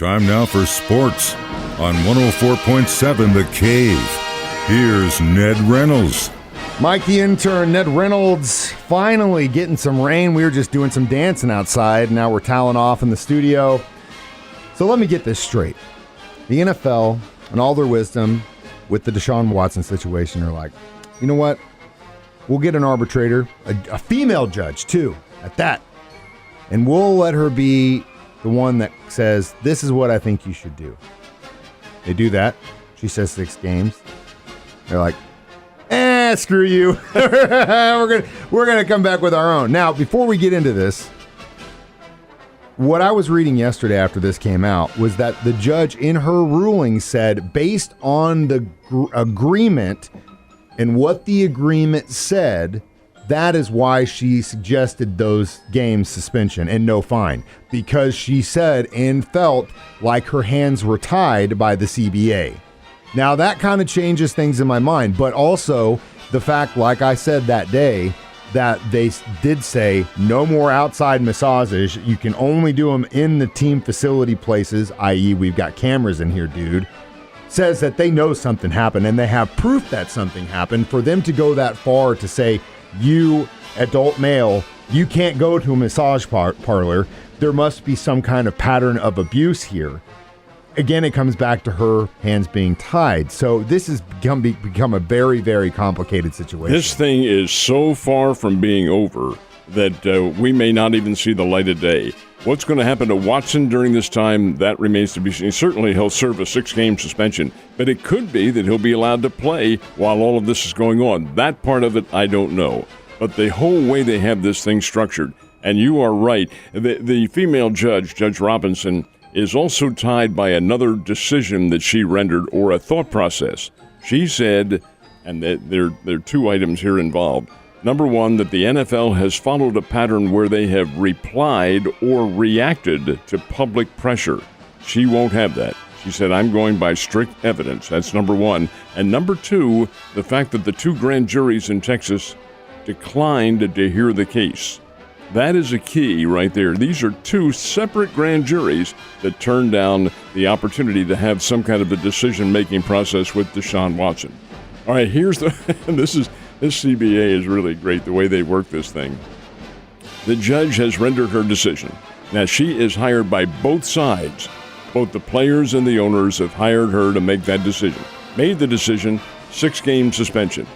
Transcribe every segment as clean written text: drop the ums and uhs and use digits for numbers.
Time now for sports on 104.7 The Cave. Here's Ned Reynolds. Mike, the intern, Ned Reynolds, finally getting some rain. We were just doing some dancing outside. Now we're toweling off in the studio. So let me get this straight. The NFL, and all their wisdom with the Deshaun Watson situation, are like, you know what? We'll get an arbitrator, a female judge too, at that. And we'll let her be the one that says, this is what I think you should do. They do that. She says 6 games. They're like, screw you. we're gonna come back with our own. Now, before we get into this, what I was reading yesterday after this came out was that the judge in her ruling said, based on the agreement and what the agreement said, that is why she suggested those games suspension and no fine, because she said and felt like her hands were tied by the CBA. Now that kind of changes things in my mind, but also the fact, like I said that day, that they did say no more outside massages. You can only do them in the team facility places, i.e. we've got cameras in here, dude. Says that they know something happened and they have proof that something happened. For them to go that far to say, you, adult male, you can't go to a massage parlor, there must be some kind of pattern of abuse here. Again, it comes back to her hands being tied. So this has become a very, very complicated situation. This thing is so far from being over that we may not even see the light of day. What's going to happen to Watson during this time, that remains to be seen. Certainly he'll serve a 6-game suspension, but it could be that he'll be allowed to play while all of this is going on. That part of it, I don't know. But the whole way they have this thing structured, and you are right, the female judge, Judge Robinson, is also tied by another decision that she rendered, or a thought process. She said, and there are 2 items here involved. Number 1, that the NFL has followed a pattern where they have replied or reacted to public pressure. She won't have that. She said, I'm going by strict evidence. That's number 1. And number 2, the fact that the 2 grand juries in Texas declined to hear the case. That is a key right there. These are 2 separate grand juries that turned down the opportunity to have some kind of a decision-making process with Deshaun Watson. All right, here's this CBA is really great, the way they work this thing. The judge has rendered her decision. Now, she is hired by both sides. Both the players and the owners have hired her to make that decision. Made the decision, 6-game suspension.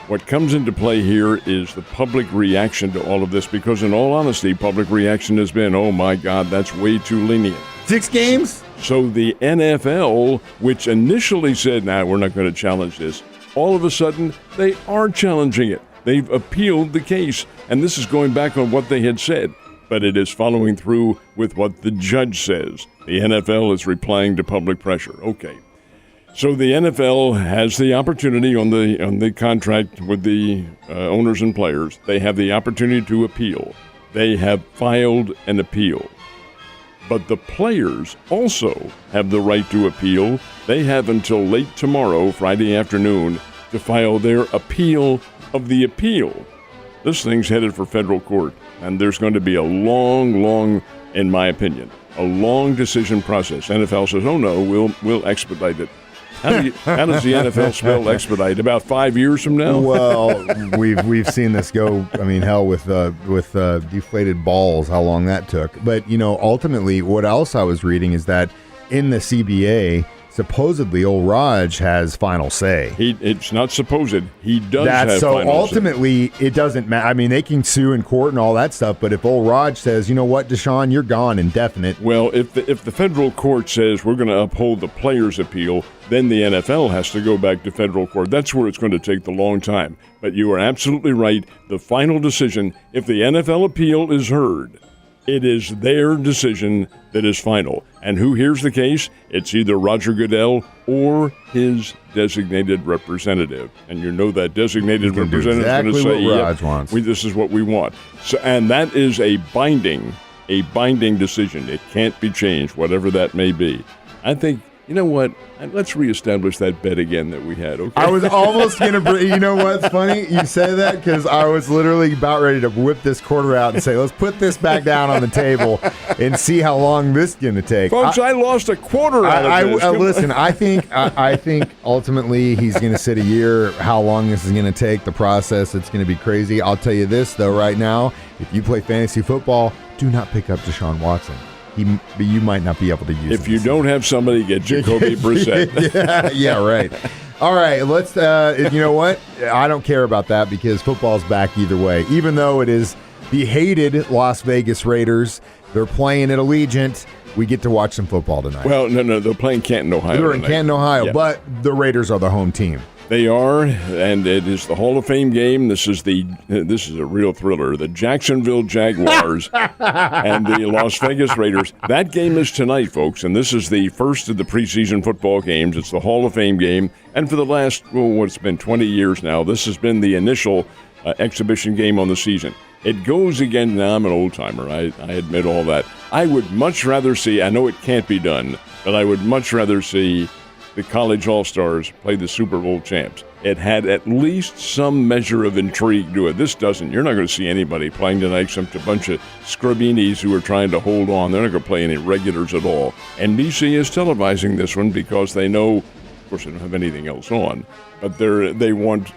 What comes into play here is the public reaction to all of this, because in all honesty, public reaction has been, oh my God, that's way too lenient. 6 games? So the NFL, which initially said, we're not going to challenge this, all of a sudden, they are challenging it. They've appealed the case, and this is going back on what they had said, but it is following through with what the judge says. The NFL is replying to public pressure. Okay. So the NFL has the opportunity on the contract with the owners and players. They have the opportunity to appeal. They have filed an appeal. But the players also have the right to appeal. They have until late tomorrow, Friday afternoon, to file their appeal of the appeal. This thing's headed for federal court, and there's going to be a long, in my opinion, a long decision process. NFL says, oh no, we'll expedite it. How does the NFL spell expedite? About 5 years from now? Well, we've seen this go. I mean, hell, with deflated balls, how long that took. But ultimately, what else I was reading is that in the CBA, supposedly, old Raj has final say. It's not supposed. He does have final say. So ultimately, it doesn't matter. I mean, they can sue in court and all that stuff, but if old Raj says, you know what, Deshaun, you're gone indefinite. Well, if the federal court says we're going to uphold the players' appeal, then the NFL has to go back to federal court. That's where it's going to take the long time. But you are absolutely right. The final decision, if the NFL appeal is heard, it is their decision that is final. And who hears the case? It's either Roger Goodell or his designated representative. And you know that designated representative is going to say, wants. This is what we want. So, and that is a binding decision. It can't be changed, whatever that may be. I think You know what? Let's reestablish that bet again that we had, okay? I was almost going to you know what's funny? You say that because I was literally about ready to whip this quarter out and say, let's put this back down on the table and see how long this is going to take. Folks, I lost a quarter out of this. Listen, I think ultimately he's going to sit a year. How long this is going to take, the process, it's going to be crazy. I'll tell you this, though, right now, if you play fantasy football, do not pick up Deshaun Watson. You might not be able to use him. If you don't have somebody, get Jacoby Brissett. yeah, right. All right, let's. You know what? I don't care about that because football's back either way. Even though it is the hated Las Vegas Raiders, they're playing at Allegiant. We get to watch some football tonight. Well, no, they're playing Canton, Ohio. They're in Canton, Ohio, but the Raiders are the home team. They are, and it is the Hall of Fame game. This is a real thriller. The Jacksonville Jaguars and the Las Vegas Raiders. That game is tonight, folks, and this is the first of the preseason football games. It's the Hall of Fame game, and for the last, what's been 20 years now, this has been the initial exhibition game on the season. It goes again. Now, I'm an old-timer. I admit all that. I would much rather see, I know it can't be done, but I would much rather see the college all-stars play the Super Bowl champs. It had at least some measure of intrigue to it. This doesn't. You're not going to see anybody playing tonight except a bunch of scrubbinis who are trying to hold on. They're not going to play any regulars at all. NBC is televising this one because they know, of course, they don't have anything else on, but they want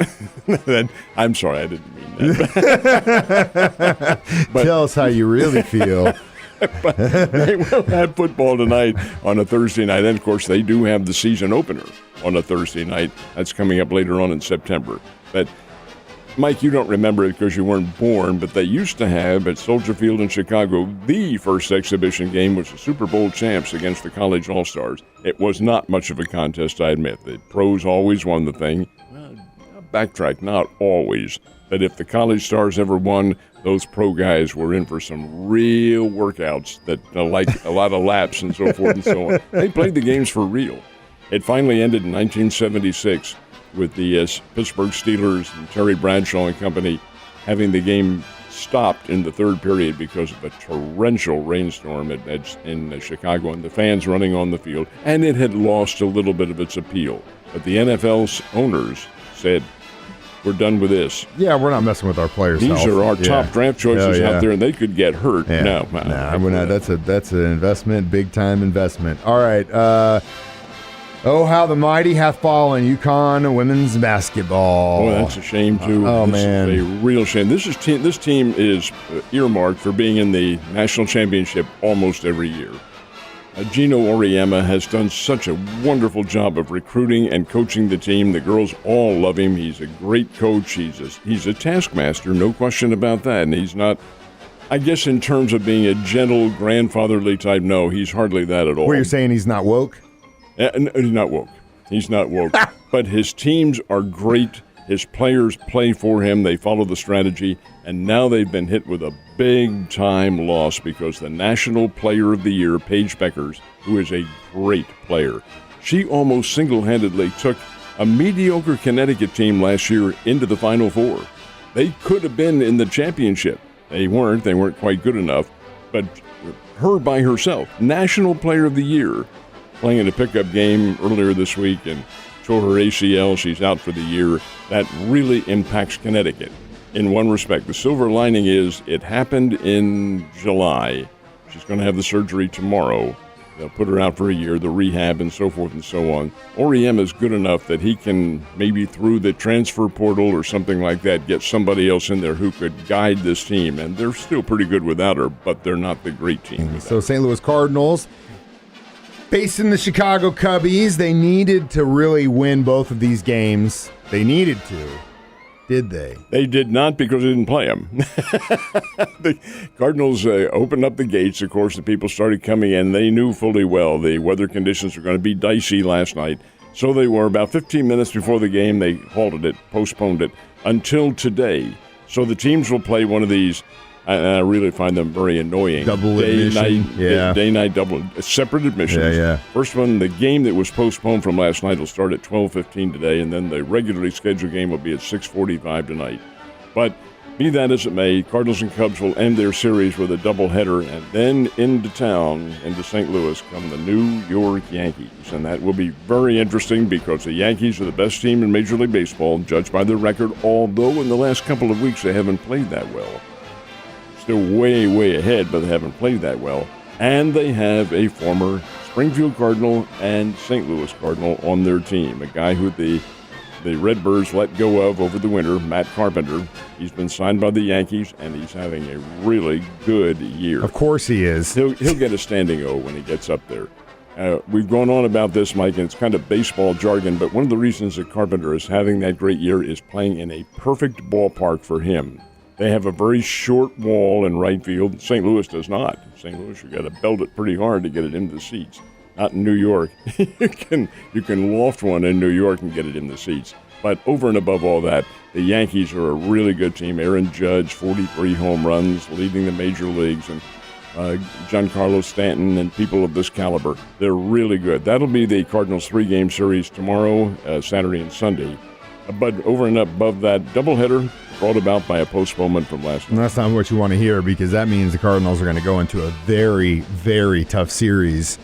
that. I'm sorry, I didn't mean that. But, tell us how you really feel. But they will have football tonight on a Thursday night. And, of course, they do have the season opener on a Thursday night. That's coming up later on in September. But, Mike, you don't remember it because you weren't born, but they used to have at Soldier Field in Chicago, the first exhibition game was the Super Bowl champs against the college all-stars. It was not much of a contest, I admit. The pros always won the thing. Well, backtrack, not always. But if the college stars ever won, those pro guys were in for some real workouts that like a lot of laps and so forth and so on. They played the games for real. It finally ended in 1976 with the Pittsburgh Steelers and Terry Bradshaw and company having the game stopped in the third period because of a torrential rainstorm in Chicago and the fans running on the field. And it had lost a little bit of its appeal. But the NFL's owners said, we're done with this. Yeah, we're not messing with our players' These health. are our top draft choices out there, and they could get hurt. Yeah. No, we're not. That's an investment, big-time investment. All right. Oh, how the mighty hath fallen, UConn women's basketball. Oh, that's a shame, too. Man. This is a real shame. This team is earmarked for being in the national championship almost every year. Gino Auriemma has done such a wonderful job of recruiting and coaching the team. The girls all love him. He's a great coach. He's a taskmaster, no question about that. And he's not, I guess in terms of being a gentle, grandfatherly type, no, he's hardly that at all. What, you're saying he's not woke? No, he's not woke. He's not woke. But his teams are great. His players play for him. They follow the strategy. And now they've been hit with a big-time loss because the National Player of the Year, Paige Beckers, who is a great player, she almost single-handedly took a mediocre Connecticut team last year into the Final Four. They could have been in the championship. They weren't. They weren't quite good enough. But her by herself, National Player of the Year, playing in a pickup game earlier this week and tore her ACL. She's out for the year. That really impacts Connecticut in one respect. The silver lining is it happened in July. She's going to have the surgery tomorrow. They'll put her out for a year, the rehab and so forth and so on. Auriemma is good enough that he can maybe through the transfer portal or something like that get somebody else in there who could guide this team. And they're still pretty good without her, but they're not the great team. So St. Louis Cardinals facing the Chicago Cubbies. They needed to really win both of these games. They needed to. Did they? They did not because they didn't play them. The Cardinals opened up the gates. Of course, the people started coming in. They knew fully well the weather conditions were going to be dicey last night. So they were about 15 minutes before the game. They halted it, postponed it until today. So the teams will play one of these. And I really find them very annoying. Double admission. Day-night double. Separate admissions. Yeah. First one, the game that was postponed from last night will start at 12:15 today, and then the regularly scheduled game will be at 6:45 tonight. But Be that as it may, Cardinals and Cubs will end their series with a doubleheader, and then into town, into St. Louis, come the New York Yankees. And that will be very interesting because the Yankees are the best team in Major League Baseball, judged by their record, although in the last couple of weeks they haven't played that well. Still way, way ahead, but they haven't played that well. And they have a former Springfield Cardinal and St. Louis Cardinal on their team, a guy who the Redbirds let go of over the winter, Matt Carpenter. He's been signed by the Yankees, and he's having a really good year. Of course he is. He'll get a standing O when he gets up there. We've gone on about this, Mike, and it's kind of baseball jargon, but one of the reasons that Carpenter is having that great year is playing in a perfect ballpark for him. They have a very short wall in right field. St. Louis does not. St. Louis, you've got to belt it pretty hard to get it into the seats. Not in New York. You can loft one in New York and get it in the seats. But over and above all that, the Yankees are a really good team. Aaron Judge, 43 home runs, leading the major leagues, and Giancarlo Stanton and people of this caliber. They're really good. That'll be the Cardinals' 3-game series tomorrow, Saturday and Sunday. But over and above that, doubleheader brought about by a postponement from last night. And that's not what you want to hear, because that means the Cardinals are going to go into a very, very tough series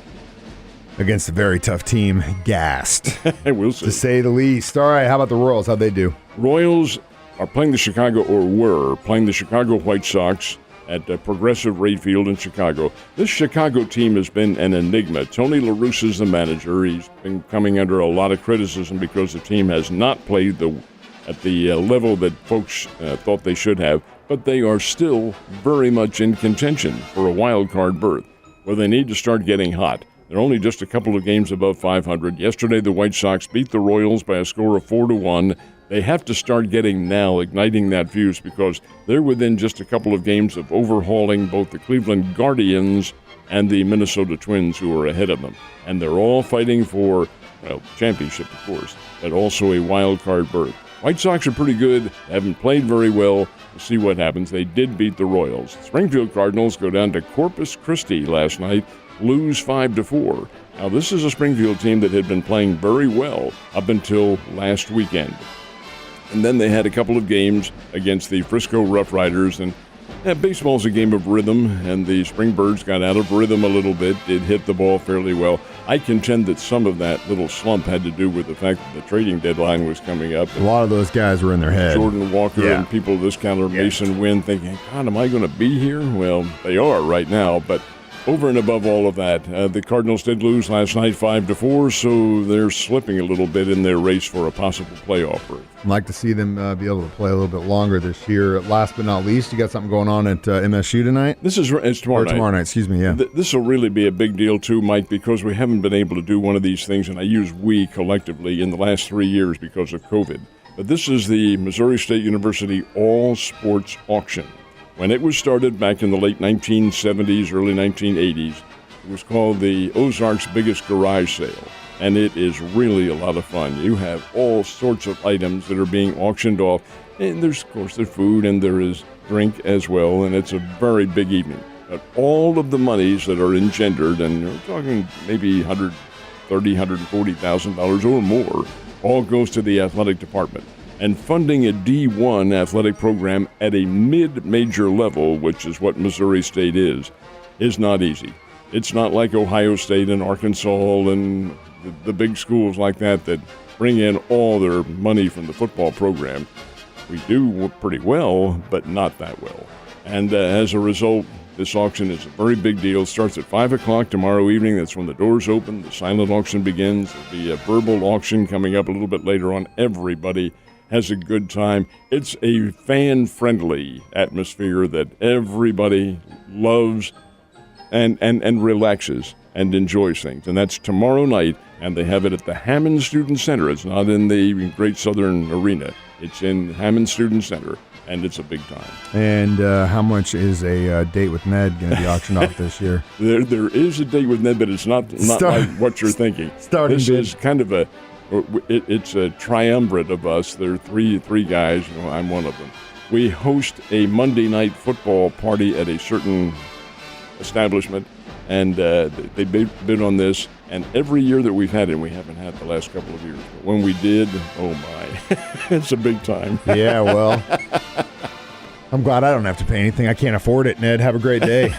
against a very tough team, gassed. We'll see. To say the least. All right, how about the Royals? How'd they do? Royals are playing were playing the Chicago White Sox at Progressive Rate Field in Chicago. This Chicago team has been an enigma. Tony La Russa's the manager. He's been coming under a lot of criticism because the team has not played at the level that folks thought they should have, but they are still very much in contention for a wild card berth, where they need to start getting hot. They're only just a couple of games above 500. Yesterday, the White Sox beat the Royals by a score of 4-1. They have to start igniting that fuse, because they're within just a couple of games of overhauling both the Cleveland Guardians and the Minnesota Twins, who are ahead of them. And they're all fighting for, championship, of course, but also a wild card berth. White Sox are pretty good, haven't played very well. We'll see what happens. They did beat the Royals. Springfield Cardinals go down to Corpus Christi last night, lose 5-4. Now, this is a Springfield team that had been playing very well up until last weekend. And then they had a couple of games against the Frisco Rough Riders, and baseball's a game of rhythm, and the Springbirds got out of rhythm a little bit, did hit the ball fairly well. I contend that some of that little slump had to do with the fact that the trading deadline was coming up. A lot of those guys were in their head. Jordan Walker and people of this caliber, Mason Wynn, thinking, God, am I going to be here? Well, they are right now, but over and above all of that, the Cardinals did lose last night 5-4, so they're slipping a little bit in their race for a possible playoff berth. I'd like to see them be able to play a little bit longer this year. Last but not least, you got something going on at MSU tonight? It's tomorrow night. Tomorrow night, excuse me, yeah. This will really be a big deal too, Mike, because we haven't been able to do one of these things, and I use we collectively, in the last 3 years because of COVID. But this is the Missouri State University All-Sports Auction. When it was started back in the late 1970s, early 1980s, it was called the Ozark's Biggest Garage Sale, and it is really a lot of fun. You have all sorts of items that are being auctioned off, and there's, of course, there's food and there is drink as well, and it's a very big evening. But all of the monies that are engendered, and we're talking maybe $130,000, $140,000 or more, all goes to the athletic department. And funding a D1 athletic program at a mid-major level, which is what Missouri State is not easy. It's not like Ohio State and Arkansas and the big schools like that bring in all their money from the football program. We do pretty well, but not that well. And as a result, this auction is a very big deal. It starts at 5 o'clock tomorrow evening. That's when the doors open. The silent auction begins. There'll be a verbal auction coming up a little bit later on. Everybody has a good time. It's a fan-friendly atmosphere that everybody loves and relaxes and enjoys things. And that's tomorrow night, and they have it at the Hammond Student Center. It's not in the Great Southern Arena. It's in Hammond Student Center, and it's a big time. And how much is a date with Ned going to be auctioned off this year? There is a date with Ned, but it's not like what you're thinking. This is kind of it's a triumvirate of us. There are three guys. I'm one of them. We host a Monday night football party at a certain establishment, and they bid on this. And every year that we've had it, and we haven't had the last couple of years, but when we did, oh my, it's a big time. Yeah, well, I'm glad I don't have to pay anything. I can't afford it, Ned. Have a great day.